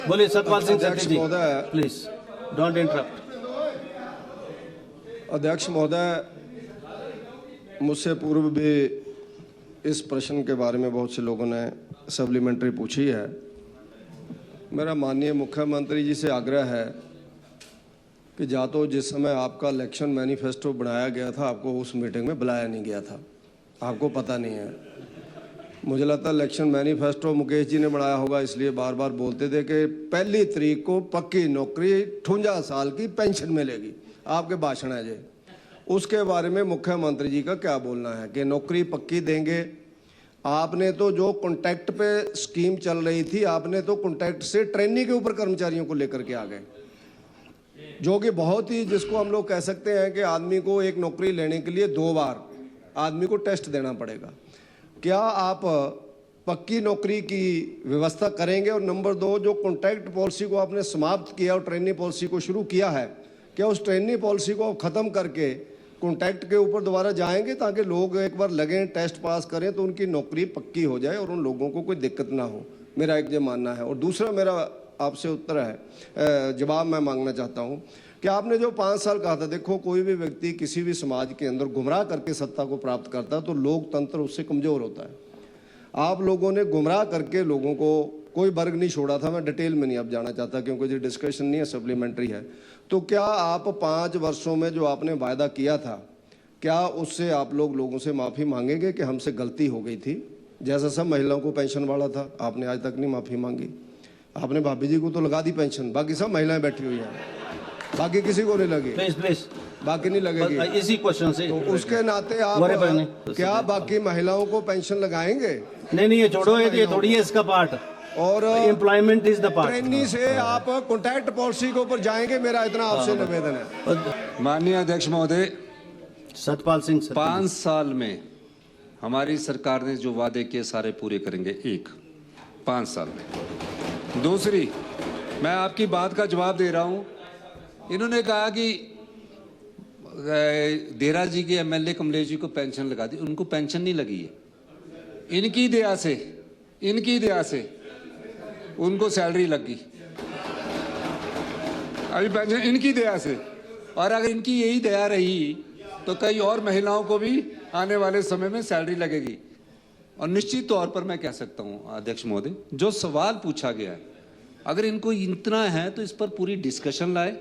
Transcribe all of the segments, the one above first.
बोलिए सतपाल सिंह सत्ती अध्यक्ष जी, महोदय, प्लीज डोंट इंटरप्ट। अध्यक्ष महोदय, मुझसे पूर्व भी इस प्रश्न के बारे में बहुत से लोगों ने सप्लीमेंट्री पूछी है। मेरा माननीय मुख्यमंत्री जी से आग्रह है कि या तो जिस समय आपका इलेक्शन मैनिफेस्टो बनाया गया था आपको उस मीटिंग में बुलाया नहीं गया था, आपको पता नहीं है। मुझे लगता है इलेक्शन मैनिफेस्टो मुकेश जी ने बनाया होगा, इसलिए बार बार बोलते थे कि 1 तारीख को पक्की नौकरी 58 साल की पेंशन मिलेगी। आपके भाषण है जे उसके बारे में मुख्यमंत्री जी का क्या बोलना है कि नौकरी पक्की देंगे? आपने तो जो कॉन्ट्रैक्ट पे स्कीम चल रही थी, आपने तो कॉन्ट्रैक्ट से ट्रेनिंग के ऊपर कर्मचारियों को लेकर के आ गए, जो कि बहुत ही, जिसको हम लोग कह सकते हैं कि आदमी को एक नौकरी लेने के लिए 2 बार आदमी को टेस्ट देना पड़ेगा। क्या आप पक्की नौकरी की व्यवस्था करेंगे? और नंबर 2, जो कॉन्ट्रैक्ट पॉलिसी को आपने समाप्त किया और ट्रेनिंग पॉलिसी को शुरू किया है, क्या उस ट्रेनिंग पॉलिसी को ख़त्म करके कॉन्ट्रैक्ट के ऊपर दोबारा जाएंगे ताकि लोग एक बार लगें, टेस्ट पास करें तो उनकी नौकरी पक्की हो जाए और उन लोगों को कोई दिक्कत ना हो? मेरा एक ये मानना है। और दूसरा मेरा आपसे उत्तर है, जवाब मैं मांगना चाहता हूँ कि आपने जो 5 साल कहा था, देखो कोई भी व्यक्ति किसी भी समाज के अंदर गुमराह करके सत्ता को प्राप्त करता है तो लोकतंत्र उससे कमज़ोर होता है। आप लोगों ने गुमराह करके लोगों को कोई वर्ग नहीं छोड़ा था। मैं डिटेल में नहीं अब जाना चाहता क्योंकि ये डिस्कशन नहीं है, सप्लीमेंट्री है। तो क्या आप 5 वर्षों में जो आपने वायदा किया था, क्या उससे आप लोगों से माफ़ी मांगेंगे कि हमसे गलती हो गई थी? जैसा सब महिलाओं को पेंशन वाला था, आपने आज तक नहीं माफ़ी मांगी। आपने भाभी जी को तो लगा दी पेंशन, बाकी सब महिलाएं बैठी हुई हैं, बाकी किसी को नहीं लगी। प्लीज बाकी नहीं लगेगी। इसी क्वेश्चन से तो उसके नाते आप क्या बाकी महिलाओं को पेंशन लगाएंगे? नहीं, ये छोड़ो, ये थोड़ी है इसका पार्ट। और employment is the part. Trainee से आप कॉन्ट्रैक्ट पॉलिसी के ऊपर जाएंगे? मेरा इतना आपसे निवेदन है। माननीय अध्यक्ष महोदय, सतपाल सिंह 5 साल में हमारी सरकार ने जो वादे किए सारे पूरे करेंगे, 5 साल में। दूसरी, मैं आपकी बात का जवाब दे रहा हूं। इन्होंने कहा कि देरा जी के एमएलए कमलेश जी को पेंशन लगा दी, उनको पेंशन नहीं लगी है। इनकी दया से उनको सैलरी लग गई, अभी पेंशन इनकी दया से। और अगर इनकी यही दया रही तो कई और महिलाओं को भी आने वाले समय में सैलरी लगेगी। और निश्चित तौर पर मैं कह सकता हूं अध्यक्ष महोदय, जो सवाल पूछा गया है, अगर इनको इतना है तो इस पर पूरी डिस्कशन लाए।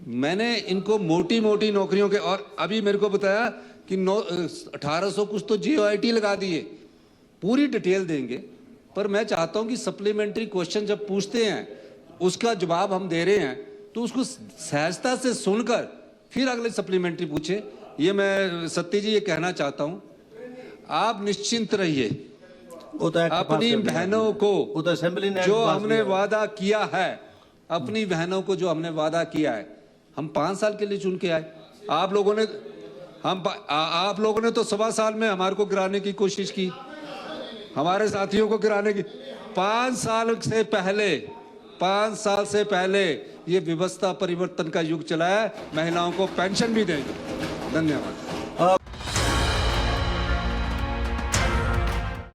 मैंने इनको मोटी नौकरियों के, और अभी मेरे को बताया कि 1800 कुछ तो JOIT लगा दिए, पूरी डिटेल देंगे। पर मैं चाहता हूं कि सप्लीमेंट्री क्वेश्चन जब पूछते हैं उसका जवाब हम दे रहे हैं तो उसको सहजता से सुनकर फिर अगले सप्लीमेंट्री पूछे। ये मैं सत्ती जी ये कहना चाहता हूं, आप निश्चिंत रहिए। अपनी बहनों को जो हमने वादा किया है, अपनी बहनों को जो हमने वादा किया है, हम 5 साल के लिए चुन के आए। आप लोगों ने तो 1.25 साल में हमारे को गिराने की कोशिश की, हमारे साथियों को गिराने की। 5 साल से पहले ये व्यवस्था परिवर्तन का युग चला है। महिलाओं को पेंशन भी देंगे। धन्यवाद।